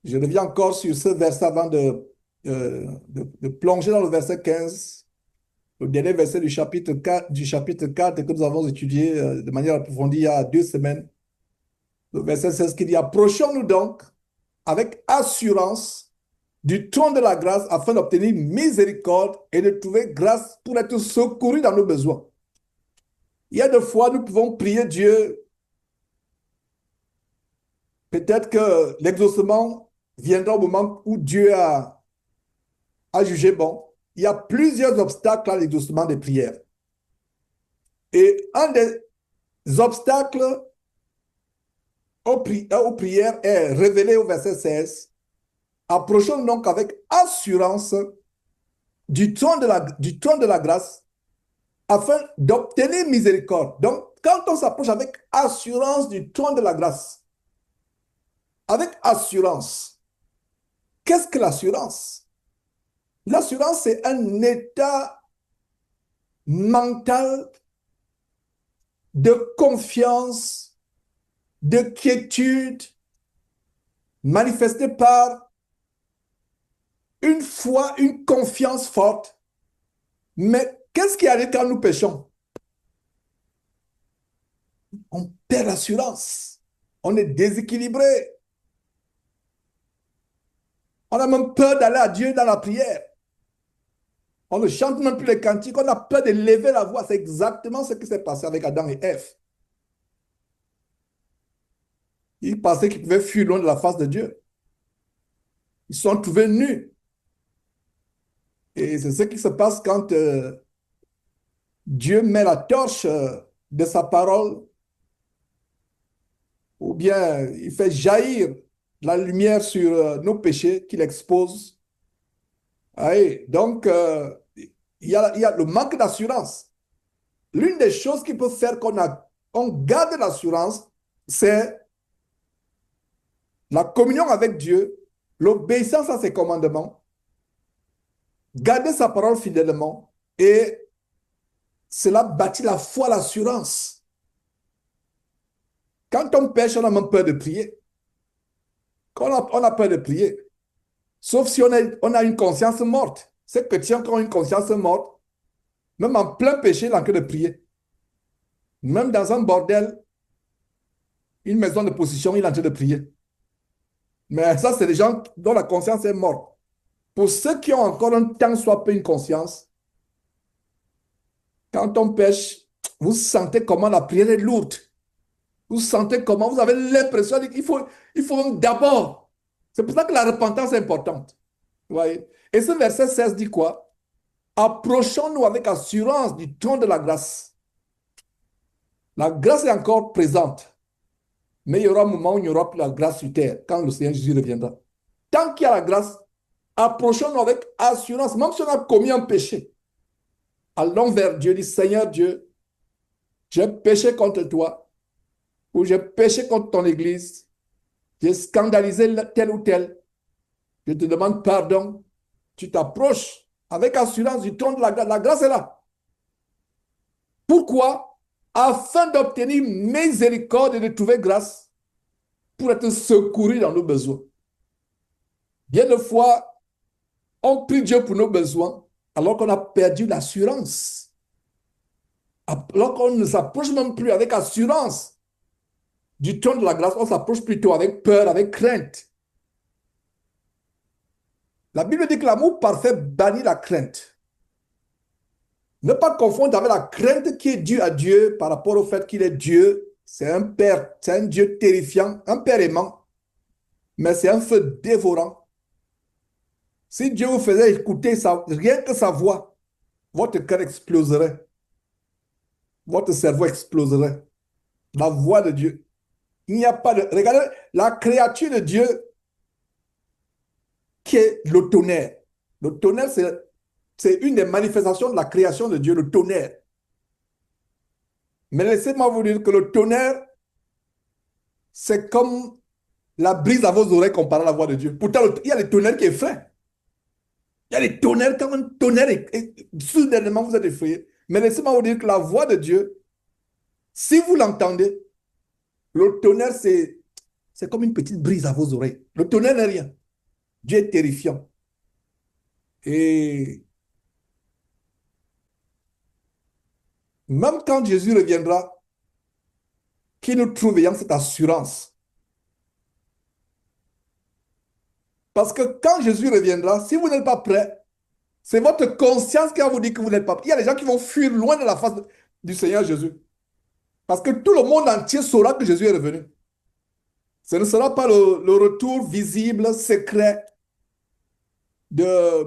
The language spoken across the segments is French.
Je reviens encore sur ce verset avant de plonger dans le verset 15, le dernier verset du chapitre 4 que nous avons étudié de manière approfondie il y a 2 semaines. Le verset 16 qui dit, approchons-nous donc avec assurance du trône de la grâce afin d'obtenir miséricorde et de trouver grâce pour être secourus dans nos besoins. Il y a des fois, nous pouvons prier Dieu. Peut-être que l'exaucement viendra au moment où Dieu a jugé bon. Il y a plusieurs obstacles à l'exaucement des prières. Et un des obstacles aux prières est révélé au verset 16. Approchons donc avec assurance du trône de la grâce afin d'obtenir miséricorde. Donc, quand on s'approche avec assurance du trône de la grâce, avec assurance, qu'est-ce que l'assurance? L'assurance, c'est un état mental de confiance, de quiétude, manifesté par une foi, une confiance forte. Mais qu'est-ce qui arrive quand nous péchons? On perd l'assurance. On est déséquilibré. On a même peur d'aller à Dieu dans la prière. On ne chante même plus les cantiques. On a peur de lever la voix. C'est exactement ce qui s'est passé avec Adam et Ève. Ils pensaient qu'ils pouvaient fuir loin de la face de Dieu. Ils se sont trouvés nus. Et c'est ce qui se passe quand Dieu met la torche de sa parole, ou bien il fait jaillir la lumière sur nos péchés qu'il expose. Allez, donc, il y a le manque d'assurance. L'une des choses qui peut faire qu'on garde l'assurance, c'est la communion avec Dieu, l'obéissance à ses commandements, garder sa parole fidèlement, et cela bâtit la foi, l'assurance. Quand on pêche, on a même peur de prier. Quand on a peur de prier. Sauf si on a une conscience morte. Ces chrétiens qui ont une conscience morte, même en plein péché, ils n'ont que de prier. Même dans un bordel, une maison de possession, il est en train de prier. Mais ça, c'est des gens dont la conscience est morte. Pour ceux qui ont encore un tant soit peu une conscience, quand on pêche, vous sentez comment la prière est lourde. Vous sentez comment vous avez l'impression qu'il faut d'abord. C'est pour ça que la repentance est importante. Vous voyez? Et ce verset 16 dit quoi? Approchons-nous avec assurance du trône de la grâce. La grâce est encore présente, mais il y aura un moment où il n'y aura plus la grâce sur terre, quand le Seigneur Jésus reviendra. Tant qu'il y a la grâce, approchons-nous avec assurance, même si on a commis un péché. Allons vers Dieu, dit Seigneur Dieu, j'ai péché contre toi, ou j'ai péché contre ton Église, j'ai scandalisé tel ou tel. Je te demande pardon. Tu t'approches avec assurance du trône de la grâce. La grâce est là. Pourquoi? Afin d'obtenir miséricorde et de trouver grâce pour être secouru dans nos besoins. Bien de fois, on prie Dieu pour nos besoins alors qu'on a perdu l'assurance. Alors qu'on ne s'approche même plus avec assurance du trône de la grâce, on s'approche plutôt avec peur, avec crainte. La Bible dit que l'amour parfait bannit la crainte. Ne pas confondre avec la crainte qui est due à Dieu par rapport au fait qu'il est Dieu. C'est un Père, c'est un Dieu terrifiant, un Père aimant, mais c'est un feu dévorant. Si Dieu vous faisait écouter rien que sa voix, votre cœur exploserait, votre cerveau exploserait. La voix de Dieu. Il n'y a pas de... Regardez, la créature de Dieu qui est le tonnerre. Le tonnerre, c'est une des manifestations de la création de Dieu, le tonnerre. Mais laissez-moi vous dire que le tonnerre, c'est comme la brise à vos oreilles comparée à la voix de Dieu. Pourtant, il y a les tonnerres qui effraient. Il y a les tonnerres, quand un tonnerre, soudainement, vous êtes effrayé. Mais laissez-moi vous dire que la voix de Dieu, si vous l'entendez, le tonnerre, c'est comme une petite brise à vos oreilles. Le tonnerre n'est rien. Dieu est terrifiant. Et même quand Jésus reviendra, qu'il nous trouve ayant cette assurance. Parce que quand Jésus reviendra, si vous n'êtes pas prêt, c'est votre conscience qui va vous dire que vous n'êtes pas prêt. Il y a des gens qui vont fuir loin de la face du Seigneur Jésus. Parce que tout le monde entier saura que Jésus est revenu. Ce ne sera pas le retour visible, secret,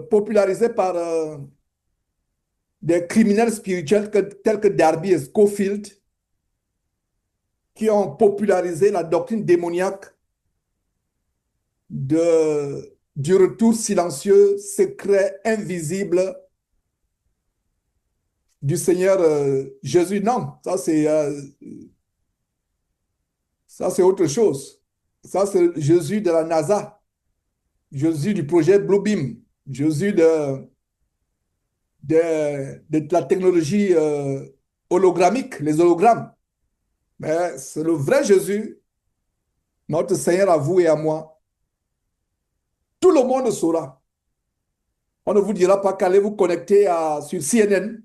popularisé par des criminels spirituels tels que Darby et Scofield, qui ont popularisé la doctrine démoniaque du retour silencieux, secret, invisible du Seigneur Jésus. Non, ça c'est autre chose. Ça c'est Jésus de la NASA, Jésus du projet Bluebeam, Jésus de la technologie hologrammique, les hologrammes. Mais c'est le vrai Jésus, notre Seigneur à vous et à moi. Tout le monde saura. On ne vous dira pas qu'allez vous connecter sur CNN.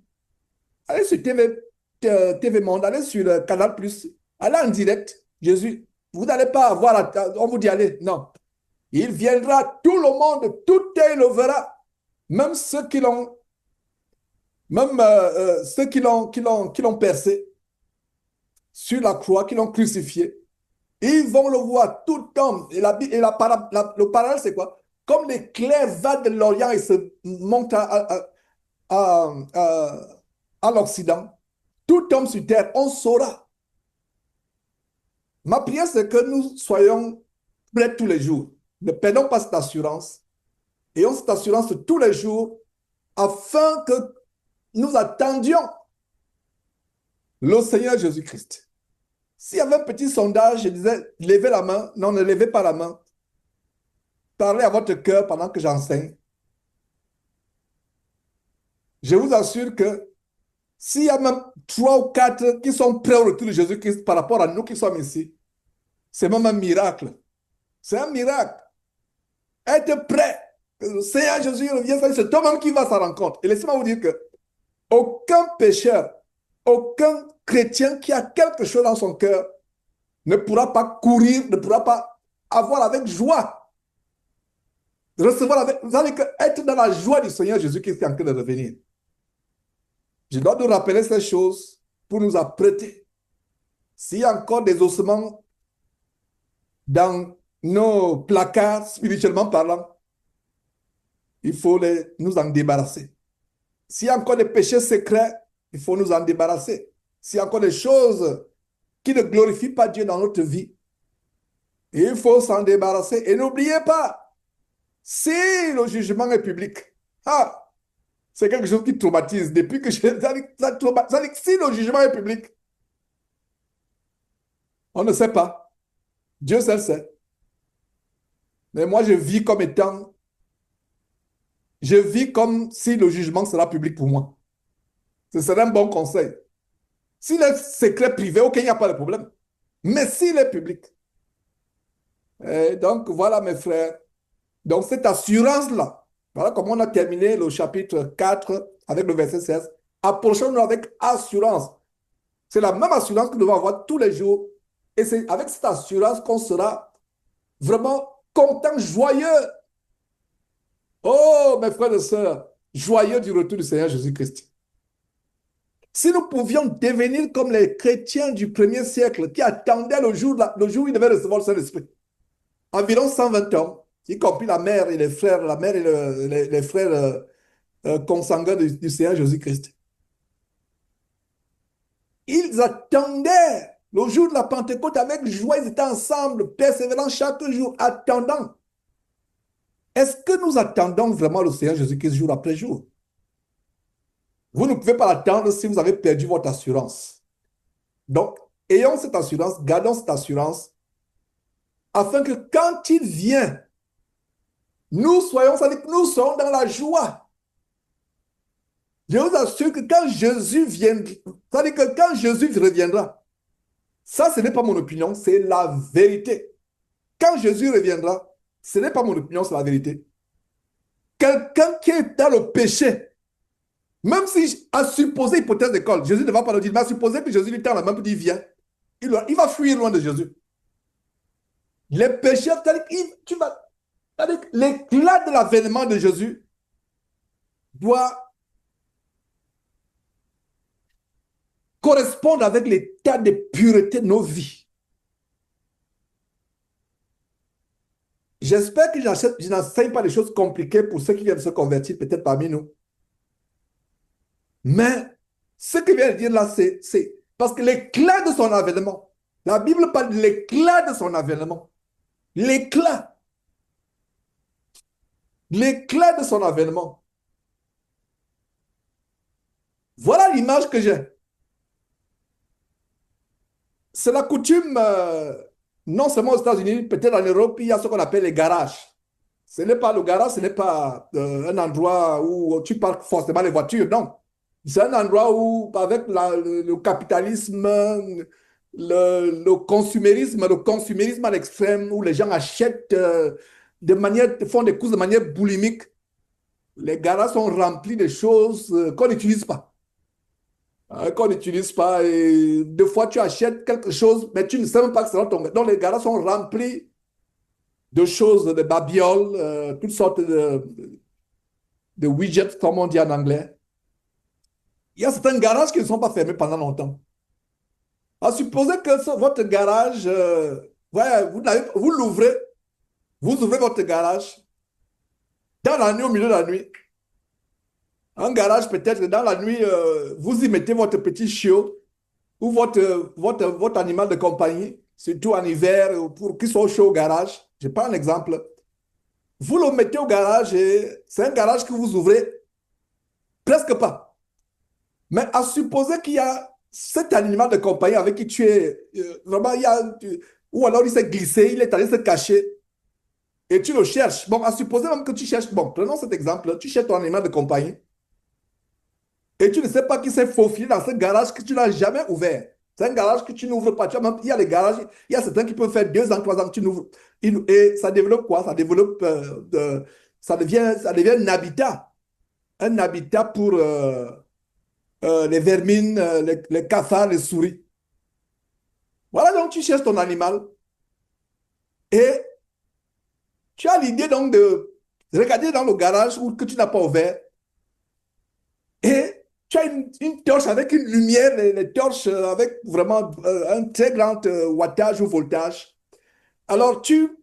Allez sur TV Monde, allez sur le Canal+, allez en direct. Jésus, vous n'allez pas avoir, on vous dit allez. Non. Il viendra, tout le monde, tout œil le verra. Même ceux qui l'ont, ceux qui l'ont percé sur la croix, qui l'ont crucifié. Ils vont le voir, tout homme. Et le parallèle, c'est quoi? Comme l'éclair va de l'Orient et se monte à l'Occident, tout homme sur terre, on saura. Ma prière, c'est que nous soyons prêts tous les jours. Ne perdons pas cette assurance. Ayons cette assurance tous les jours afin que nous attendions le Seigneur Jésus-Christ. S'il y avait un petit sondage, je disais, levez la main. Non, ne levez pas la main. Parlez à votre cœur pendant que j'enseigne. Je vous assure que s'il y a même 3 ou 4 qui sont prêts au retour de Jésus-Christ par rapport à nous qui sommes ici, c'est même un miracle. C'est un miracle. Être prêt. Le Seigneur Jésus revient, c'est toi-même qui vas à sa rencontre. Et laissez-moi vous dire que aucun pécheur, aucun chrétien qui a quelque chose dans son cœur ne pourra pas courir, ne pourra pas avoir avec joie, recevoir avec, vous savez que être dans la joie du Seigneur Jésus-Christ qui est en train de revenir. Je dois nous rappeler ces choses pour nous apprêter. S'il y a encore des ossements dans nos placards, spirituellement parlant, il faut nous en débarrasser. S'il y a encore des péchés secrets, il faut nous en débarrasser. S'il y a encore des choses qui ne glorifient pas Dieu dans notre vie, il faut s'en débarrasser. Et n'oubliez pas, si le jugement est public, c'est quelque chose qui traumatise. Depuis que ça dit que si le jugement est public, on ne sait pas. Dieu seul sait. Mais moi, je vis comme si le jugement sera public pour moi. Ce serait un bon conseil. S'il est secret privé, ok, il n'y a pas de problème. Mais s'il est public. Et donc, voilà, mes frères. Donc, cette assurance-là, voilà comment on a terminé le chapitre 4 avec le verset 16. Approchons-nous avec assurance. C'est la même assurance que nous devons avoir tous les jours. Et c'est avec cette assurance qu'on sera vraiment content, joyeux. Oh, mes frères et sœurs, joyeux du retour du Seigneur Jésus-Christ. Si nous pouvions devenir comme les chrétiens du 1er siècle qui attendaient le jour où ils devaient recevoir le Saint-Esprit, environ 120 hommes, y compris la mère et les frères, la mère et les frères consanguins du Seigneur Jésus-Christ. Ils attendaient le jour de la Pentecôte avec joie, ils étaient ensemble, persévérant chaque jour, attendant. Est-ce que nous attendons vraiment le Seigneur Jésus-Christ jour après jour? Vous ne pouvez pas l'attendre si vous avez perdu votre assurance. Donc, ayons cette assurance, gardons cette assurance, afin que quand il vient, nous soyons dans la joie. Je vous assure que quand Jésus viendra, c'est-à-dire que quand Jésus reviendra, ça, ce n'est pas mon opinion, c'est la vérité. Quand Jésus reviendra, ce n'est pas mon opinion, c'est la vérité. Quelqu'un qui est dans le péché, même si, à supposer, hypothèse d'école, Jésus ne va pas le dire, mais à supposer que Jésus lui tend la main pour dire viens, il va fuir loin de Jésus. Les pécheurs, l'éclat de l'avènement de Jésus doit correspondre avec l'état de pureté de nos vies. J'espère que je n'enseigne pas des choses compliquées pour ceux qui viennent se convertir, peut-être parmi nous. Mais ce que je viens de dire là, c'est parce que l'éclat de son avènement, la Bible parle de l'éclat de son avènement. L'éclat. L'éclat de son avènement. Voilà l'image que j'ai. C'est la coutume, non seulement aux États-Unis, peut-être en Europe, il y a ce qu'on appelle les garages. Ce n'est pas le garage, ce n'est pas un endroit où tu parques forcément les voitures, non. C'est un endroit où, avec le capitalisme, le consumérisme à l'extrême, où les gens achètent font des courses de manière boulimique, les garages sont remplis de choses qu'on n'utilise pas. Qu'on n'utilise pas. Et des fois, tu achètes quelque chose, mais tu ne sais même pas que c'est dans ton... Donc, les garages sont remplis de choses, de babioles, toutes sortes de widgets, comme on dit en anglais. Il y a certains garages qui ne sont pas fermés pendant longtemps. À supposer que votre garage, ouais, vous ouvrez votre garage dans la nuit, au milieu de la nuit. Un garage, peut-être, dans la nuit, vous y mettez votre petit chiot ou votre animal de compagnie, surtout en hiver, pour qu'il soit au chaud au garage. Je prends un exemple. Vous le mettez au garage et c'est un garage que vous ouvrez presque pas. Mais à supposer qu'il y a cet animal de compagnie avec qui tu es, vraiment, ou alors il s'est glissé, il est allé se cacher et tu le cherches. Bon, à supposer même que tu cherches, bon, prenons cet exemple, tu cherches ton animal de compagnie et tu ne sais pas qui s'est faufilé dans ce garage que tu n'as jamais ouvert. C'est un garage que tu n'ouvres pas. Il y a des garages, il y a certains qui peuvent faire 2 ans, 3 ans que tu n'ouvres. Et ça développe quoi? Ça développe, ça devient un habitat. Un habitat pour les vermines, les cafards, les souris. Voilà, donc tu cherches ton animal et tu as l'idée donc de regarder dans le garage que tu n'as pas ouvert et tu as une torche avec une lumière, les torches avec vraiment un très grand wattage ou voltage. Alors tu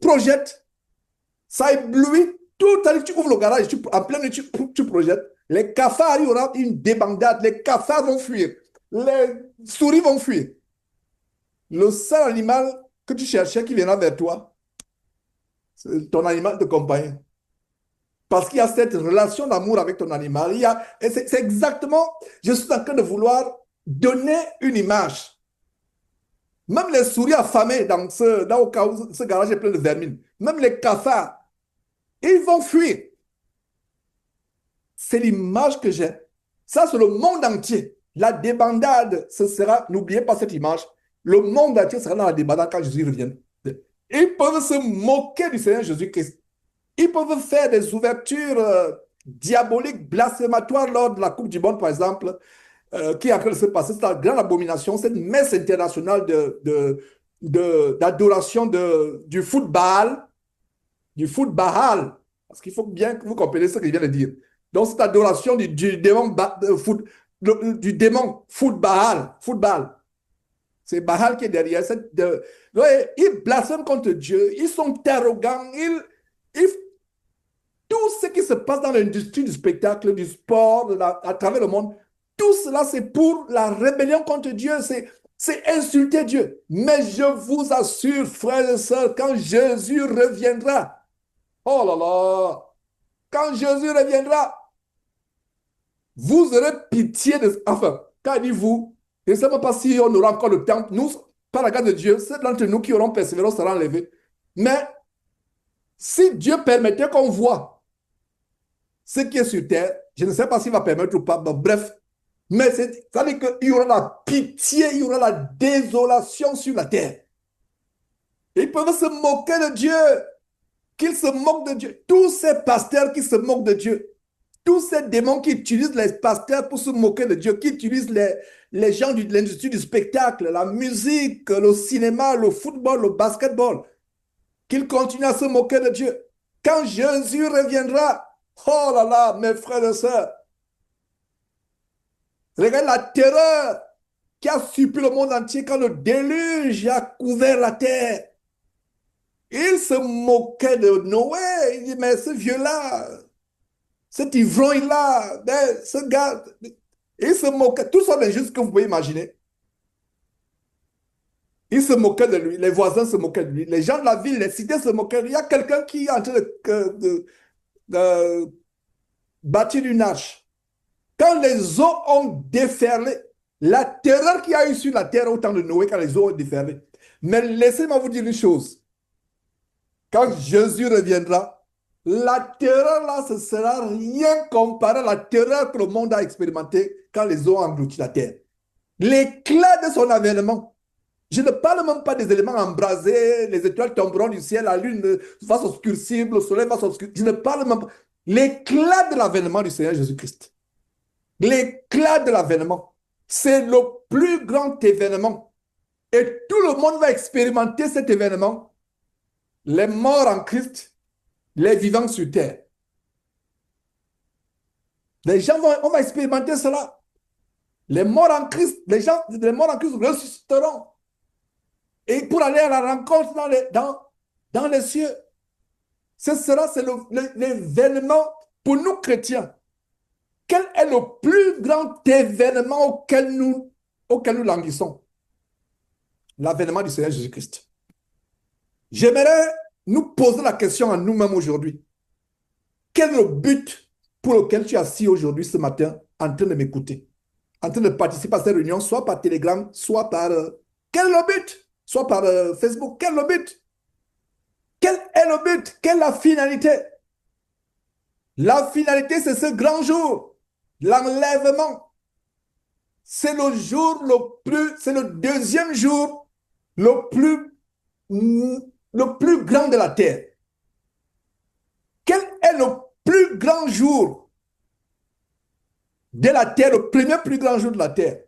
projettes, ça éblouit tout à l'heure, tu ouvres le garage, en pleine nuit, tu projettes. Les cafards, il y aura une débandade, les cafards vont fuir, les souris vont fuir. Le seul animal que tu cherchais qui viendra vers toi, c'est ton animal de compagnie. Parce qu'il y a cette relation d'amour avec ton animal. C'est exactement, je suis en train de vouloir donner une image. Même les souris affamées au cas où ce garage est plein de vermine, même les cafards, ils vont fuir. C'est l'image que j'ai. Ça, c'est le monde entier. La débandade, ce sera, n'oubliez pas cette image, le monde entier sera dans la débandade quand Jésus revienne. Ils peuvent se moquer du Seigneur Jésus-Christ. Ils peuvent faire des ouvertures diaboliques, blasphématoires lors de la Coupe du Monde, par exemple, qui est en train de se passer. C'est la grande abomination, cette messe internationale d'adoration du football, parce qu'il faut bien que vous compreniez ce que je viens de dire. Donc, cette adoration du démon football. C'est Baal qui est derrière. Ils blasphèment contre Dieu. Ils sont arrogants. Tout ce qui se passe dans l'industrie du spectacle, du sport, à travers le monde, tout cela, c'est pour la rébellion contre Dieu. C'est insulter Dieu. Mais je vous assure, frères et sœurs, quand Jésus reviendra, oh là là, quand Jésus reviendra, vous aurez pitié de... Enfin, quand il dit vous, je ne sais même pas si on aura encore le temps. Nous, par la grâce de Dieu, ceux d'entre nous qui auront persévéré seront enlevés. Mais si Dieu permettait qu'on voit ce qui est sur terre, je ne sais pas s'il va permettre ou pas, mais bref, mais ça veut dire qu'il y aura la pitié, il y aura la désolation sur la terre. Ils peuvent se moquer de Dieu, qu'ils se moquent de Dieu. Tous ces pasteurs qui se moquent de Dieu, tous ces démons qui utilisent les pasteurs pour se moquer de Dieu, qui utilisent les gens de l'industrie du spectacle, la musique, le cinéma, le football, le basketball, qu'ils continuent à se moquer de Dieu. Quand Jésus reviendra, oh là là, mes frères et sœurs, regarde la terreur qui a surpris le monde entier quand le déluge a couvert la terre. Il se moquait de Noé. Il dit, mais ce vieux-là, cet ivrogne-là, ce gars, il se moquait. Tout ça, les juste que vous pouvez imaginer. Il se moquait de lui. Les voisins se moquaient de lui. Les gens de la ville, les cités se moquaient de lui. Il y a quelqu'un qui est en train de bâtir une arche. Quand les eaux ont déferlé, la terreur qu'il y a eu sur la terre au temps de Noé, quand les eaux ont déferlé. Mais laissez-moi vous dire une chose. Quand Jésus reviendra, la terreur là, ce sera rien comparé à la terreur que le monde a expérimentée quand les eaux ont englouti la terre. L'éclat de son avènement. Je ne parle même pas des éléments embrasés, les étoiles tomberont du ciel, la lune va s'obscurcir, le soleil va s'obscurcir. Je ne parle même pas. L'éclat de l'avènement du Seigneur Jésus-Christ. L'éclat de l'avènement. C'est le plus grand événement. Et tout le monde va expérimenter cet événement. Les morts en Christ, les vivants sur terre. Les gens on va expérimenter cela. Les morts en Christ, les morts en Christ ressusciteront. Et pour aller à la rencontre dans les cieux. C'est l'événement pour nous chrétiens. Quel est le plus grand événement auquel nous languissons? L'avènement du Seigneur Jésus-Christ. J'aimerais nous poser la question à nous-mêmes aujourd'hui. Quel est le but pour lequel tu es assis aujourd'hui, ce matin, en train de m'écouter, en train de participer à cette réunion, soit par Telegram, soit par... quel est le but? Soit par Facebook. Quel est le but? Quel est le but? Quelle est la finalité? La finalité, c'est ce grand jour, l'enlèvement. C'est le jour c'est le deuxième jour le plus grand de la terre. Quel est le plus grand jour de la terre, le premier plus grand jour de la terre?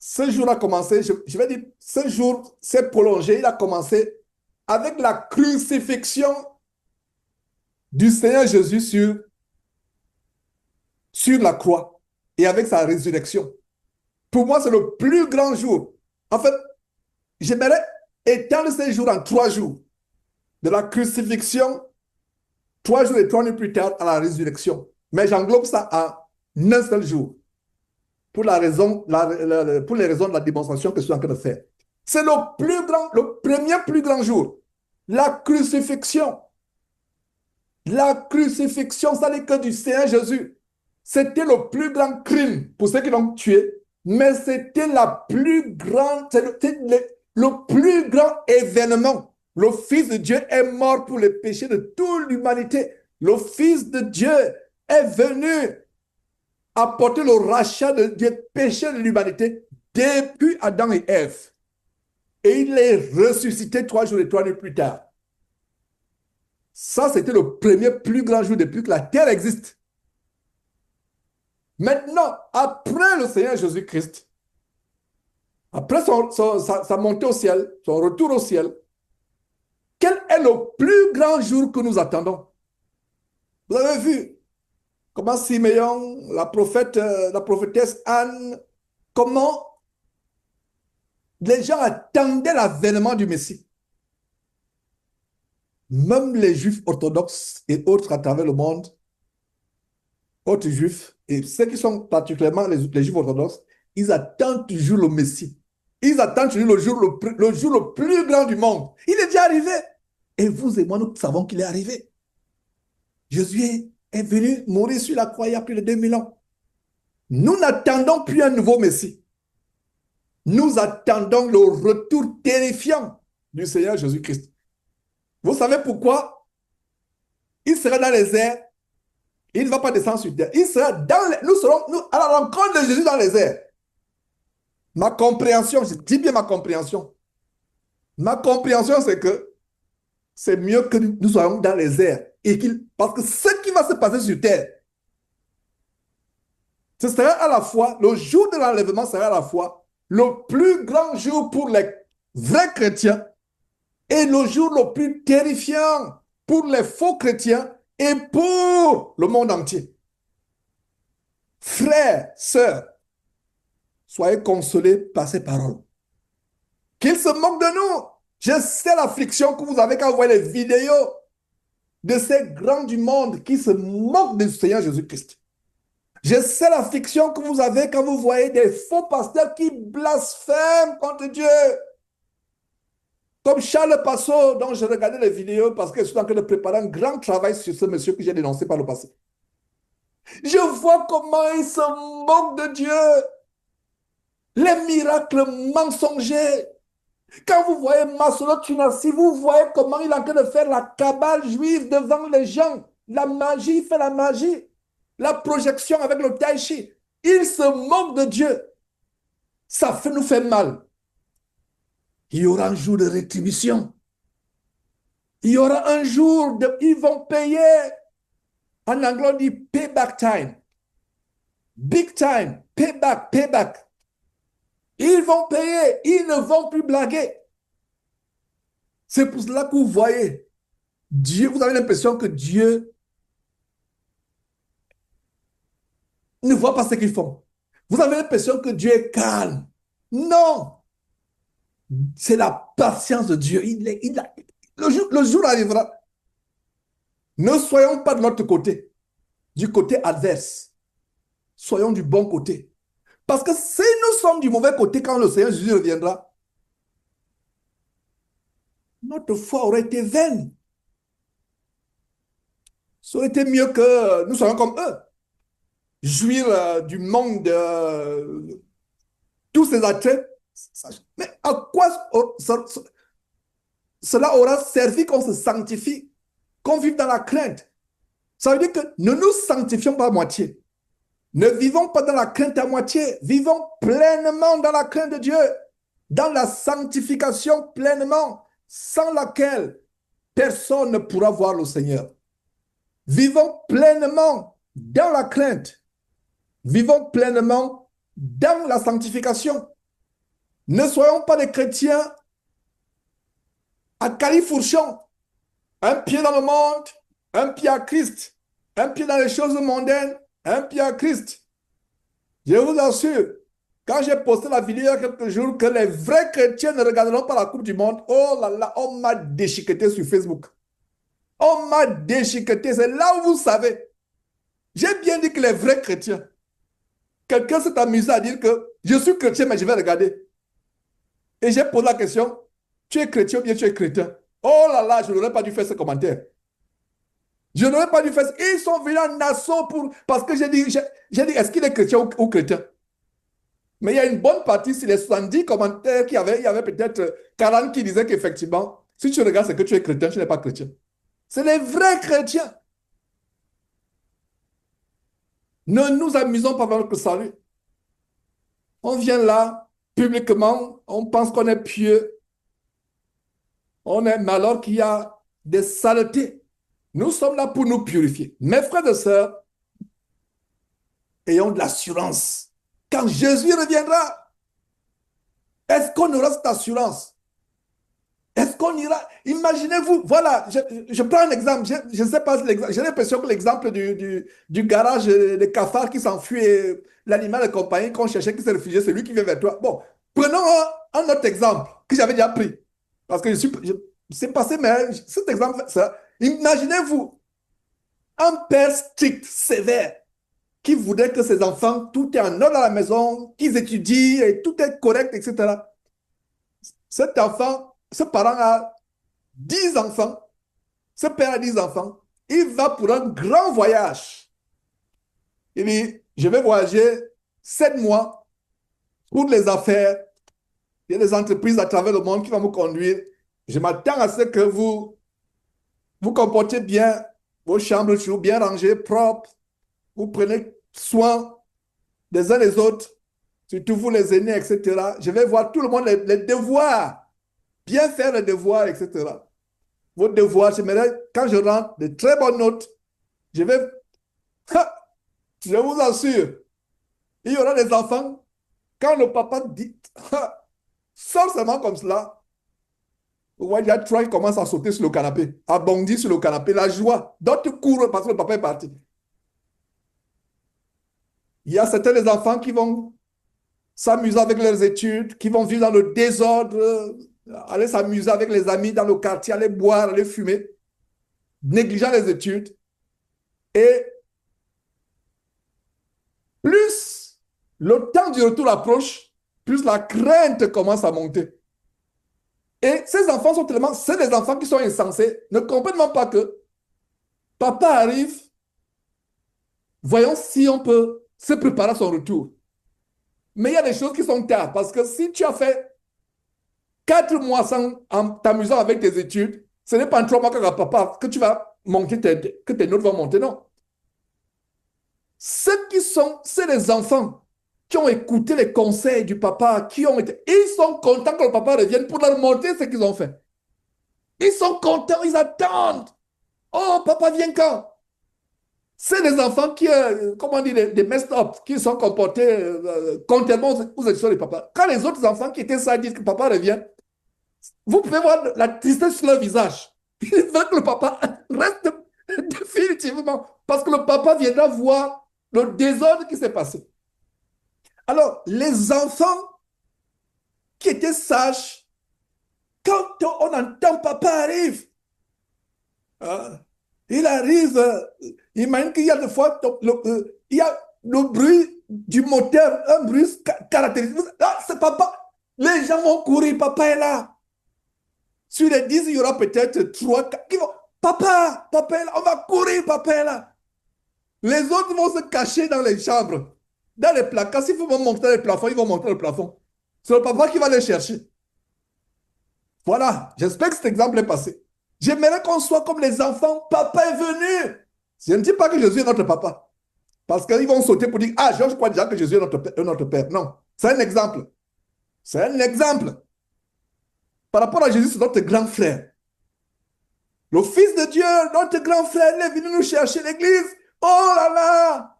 Ce jour a commencé, je vais dire, ce jour s'est prolongé, il a commencé avec la crucifixion du Seigneur Jésus sur la croix et avec sa résurrection. Pour moi, c'est le plus grand jour. En fait, j'aimerais étendre ces jours en 3 jours. De la crucifixion, 3 jours et 3 nuits plus tard, à la résurrection. Mais j'englobe ça en un seul jour. Pour les raisons de la démonstration que je suis en train de faire. C'est le premier plus grand jour. La crucifixion. La crucifixion, ça n'est que du Seigneur Jésus. C'était le plus grand crime pour ceux qui l'ont tué, mais c'était le plus grand événement. Le Fils de Dieu est mort pour les péchés de toute l'humanité. Le Fils de Dieu est venu apporter le rachat des péchés de l'humanité depuis Adam et Ève. Et il est ressuscité 3 jours et 3 nuits plus tard. Ça, c'était le premier plus grand jour depuis que la terre existe. Maintenant, après le Seigneur Jésus-Christ, après sa montée au ciel, son retour au ciel, quel est le plus grand jour que nous attendons? Vous avez vu comment Siméon, la prophétesse Anne, comment les gens attendaient l'avènement du Messie. Même les Juifs orthodoxes et autres à travers le monde, autres Juifs, et ceux qui sont particulièrement les Juifs orthodoxes, ils attendent toujours le Messie. Ils attendent toujours le jour le plus grand du monde. Il est déjà arrivé. Et vous et moi, nous savons qu'il est arrivé. Jésus est venu mourir sur la croix il y a plus de 2000 ans. Nous n'attendons plus un nouveau Messie. Nous attendons le retour terrifiant du Seigneur Jésus-Christ. Vous savez pourquoi? Il sera dans les airs. Il ne va pas descendre sur terre. Il sera nous serons à la rencontre de Jésus dans les airs. Ma compréhension, je dis bien ma compréhension. Ma compréhension, c'est que c'est mieux que nous soyons dans les airs. Parce que ce qui va se passer sur terre, ce sera à la fois, le jour de l'enlèvement sera à la fois le plus grand jour pour les vrais chrétiens et le jour le plus terrifiant pour les faux chrétiens et pour le monde entier. Frères, sœurs, soyez consolés par ces paroles. Qu'ils se moquent de nous. Je sais l'affliction que vous avez quand vous voyez les vidéos de ces grands du monde qui se moquent du Seigneur Jésus-Christ. Je sais l'affliction que vous avez quand vous voyez des faux pasteurs qui blasphèment contre Dieu. Comme Charles Passot, dont je regardais les vidéos parce que je suis en train de préparer un grand travail sur ce monsieur que j'ai dénoncé par le passé. Je vois comment il se moque de Dieu. Les miracles mensongers. Quand vous voyez Masolo Tunasi, vous voyez comment il est en train de faire la cabale juive devant les gens. La magie, il fait la magie. La projection avec le tai chi. Il se moque de Dieu. Ça nous fait mal. Il y aura un jour de rétribution. Il y aura un jour de... Ils vont payer. En anglais, on dit payback time. Big time. Payback, payback. Ils vont payer. Ils ne vont plus blaguer. C'est pour cela que vous voyez Dieu, vous avez l'impression que Dieu ne voit pas ce qu'ils font. Vous avez l'impression que Dieu est calme. Non, c'est la patience de Dieu. Le jour arrivera. Ne soyons pas de l'autre côté, du côté adverse. Soyons du bon côté. Parce que si nous sommes du mauvais côté quand le Seigneur Jésus reviendra, notre foi aurait été vaine. Ça aurait été mieux que nous soyons comme eux. Jouir du monde, tous ces attraits. Mais à quoi cela aura servi qu'on se sanctifie, qu'on vive dans la crainte? Ça veut dire que ne nous sanctifions pas à moitié. Ne vivons pas dans la crainte à moitié. Vivons pleinement dans la crainte de Dieu, dans la sanctification pleinement, sans laquelle personne ne pourra voir le Seigneur. Vivons pleinement dans la crainte. Vivons pleinement dans la sanctification. Ne soyons pas des chrétiens à califourchon. Un pied dans le monde, un pied à Christ. Un pied dans les choses mondaines, un pied à Christ. Je vous assure, quand j'ai posté la vidéo il y a quelques jours que les vrais chrétiens ne regarderont pas la Coupe du Monde, oh là là, on m'a déchiqueté sur Facebook. On m'a déchiqueté. C'est là où vous savez. J'ai bien dit que les vrais chrétiens. Quelqu'un s'est amusé à dire que je suis chrétien, mais je vais regarder. Et j'ai posé la question, tu es chrétien ou bien tu es chrétien? Oh là là, je n'aurais pas dû faire ce commentaire. Je n'aurais pas dû faire ça. Ils sont venus en assaut parce que j'ai dit, est-ce qu'il est chrétien ou chrétien? Mais il y a une bonne partie sur les 70 commentaires qu'il y avait, il y avait peut-être 40 qui disaient qu'effectivement, si tu regardes, c'est que tu es chrétien, tu n'es pas chrétien. C'est les vrais chrétiens. Ne nous amusons pas avec notre salut. On vient là, publiquement, on pense qu'on est pieux. Mais alors qu'il y a des saletés. Nous sommes là pour nous purifier. Mes frères et sœurs, ayons de l'assurance. Quand Jésus reviendra, est-ce qu'on aura cette assurance? Est-ce qu'on ira? Imaginez-vous, voilà, je prends un exemple, je ne sais pas, j'ai l'impression que l'exemple du garage des cafards qui s'enfuit, l'animal de compagnie qu'on cherchait, qui s'est réfugié, c'est lui qui vient vers toi. Bon, prenons un autre exemple que j'avais déjà pris. Parce que c'est passé, mais cet exemple, imaginez-vous, un père strict, sévère, qui voudrait que ses enfants, tout est en ordre à la maison, qu'ils étudient, et tout est correct, etc. Cet enfant, ce parent a 10 enfants, ce père a 10 enfants, il va pour un grand voyage. Il dit, je vais voyager 7 mois pour les affaires. Il y a des entreprises à travers le monde qui vont me conduire. Je m'attends à ce que vous comportez bien, vos chambres toujours bien rangées, propres. Vous prenez soin des uns des autres. surtout vous les aînés, etc. Je vais voir tout le monde les devoirs, bien faire les devoirs, etc. Vos devoirs, j'aimerais, quand je rentre, de très bonnes notes, je vais, je vous assure, il y aura des enfants, quand le papa dit, sort seulement comme cela, vous voyez, il y a trois qui commencent à sauter sur le canapé, à bondir sur le canapé, la joie. D'autres courent parce que le papa est parti. Il y a certains des enfants qui vont s'amuser avec leurs études, qui vont vivre dans le désordre, aller s'amuser avec les amis dans le quartier, aller boire, aller fumer, négligeant les études. Et plus le temps du retour approche, plus la crainte commence à monter. Et ces enfants sont tellement, c'est des enfants qui sont insensés, ne comprennent même pas que papa arrive, voyons si on peut se préparer à son retour. Mais il y a des choses qui sont tard, parce que si tu as fait 4 mois en t'amusant avec tes études, ce n'est pas en 3 mois papa que tu vas monter, que tes notes vont monter, non. Ceux qui sont, c'est les enfants qui ont écouté les conseils du papa, qui ont été, ils sont contents que le papa revienne pour leur montrer ce qu'ils ont fait. Ils sont contents, ils attendent. Oh, papa vient quand? C'est les enfants qui, comment dire, des messed up, qui sont comportés contrairement aux actions du papa. Quand les autres enfants qui étaient ça disent que papa revient, vous pouvez voir la tristesse sur leur visage. Ils veulent que le papa reste définitivement, parce que le papa viendra voir le désordre qui s'est passé. Alors, les enfants qui étaient sages, quand on entend papa arrive, hein, il arrive, imagine qu'il y a des fois, il y a le bruit du moteur, un bruit caractéristique. Ah, c'est papa. Les gens vont courir, papa est là. Sur les 10, il y aura peut-être 3, 4 qui vont, papa, papa est là, on va courir, papa est là. Les autres vont se cacher dans les chambres, dans les placards. S'il faut monter le plafond, ils vont monter le plafond. C'est le papa qui va les chercher. Voilà, j'espère que cet exemple est passé. J'aimerais qu'on soit comme les enfants. Papa est venu. Je ne dis pas que Jésus est notre papa. Parce qu'ils vont sauter pour dire, ah, je crois déjà que Jésus est notre père. Non, c'est un exemple. C'est un exemple. Par rapport à Jésus, c'est notre grand frère. Le Fils de Dieu, notre grand frère, il est venu nous chercher l'église. Oh là là!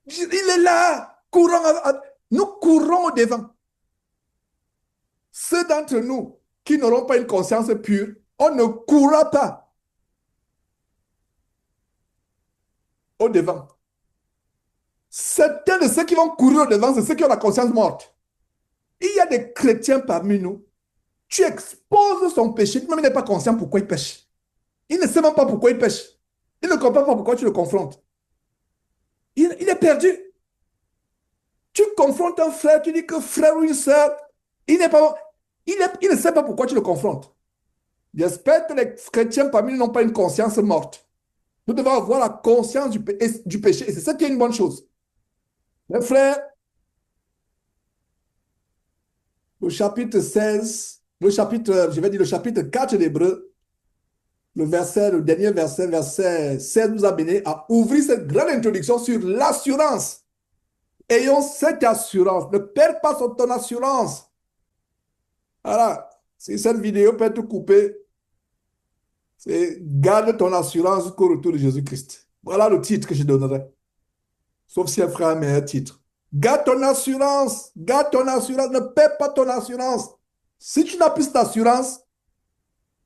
Il est là, courant. Nous courons au devant. Ceux d'entre nous qui n'auront pas une conscience pure, on ne courra pas au devant. Certains de ceux qui vont courir au devant, c'est ceux qui ont la conscience morte. Il y a des chrétiens parmi nous. Tu exposes son péché, même il n'est pas conscient pourquoi il pêche. Il ne sait même pas pourquoi il pêche. Il ne comprend pas pourquoi tu le confrontes. Il est perdu. Tu confrontes un frère, tu dis que frère ou une soeur, il ne sait pas pourquoi tu le confrontes. J'espère que les chrétiens parmi nous n'ont pas une conscience morte. Nous devons avoir la conscience du péché. Et c'est ça qui est une bonne chose. Mes frères, le chapitre 16, le chapitre 4 d'Hébreux, le dernier verset, verset 16, nous a mené à ouvrir cette grande introduction sur l'assurance. Ayons cette assurance. Ne perds pas ton assurance. Voilà. Si cette vidéo peut être coupée, c'est garde ton assurance jusqu'au retour de Jésus-Christ. Voilà le titre que je donnerai. Sauf si un frère a un meilleur titre. Garde ton assurance. Garde ton assurance. Ne perds pas ton assurance. Si tu n'as plus d'assurance,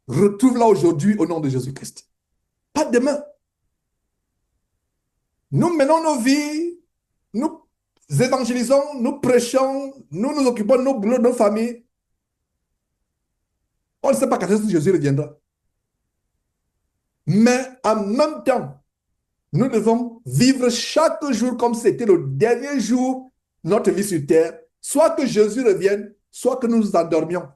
retrouve-la aujourd'hui au nom de Jésus-Christ. Pas demain. Nous menons nos vies, nous évangélisons, nous prêchons, nous nous occupons de nos boulots, de nos familles. On ne sait pas quand est-ce que Jésus reviendra. Mais en même temps, nous devons vivre chaque jour comme si c'était le dernier jour de notre vie sur terre, soit que Jésus revienne, soit que nous nous endormions.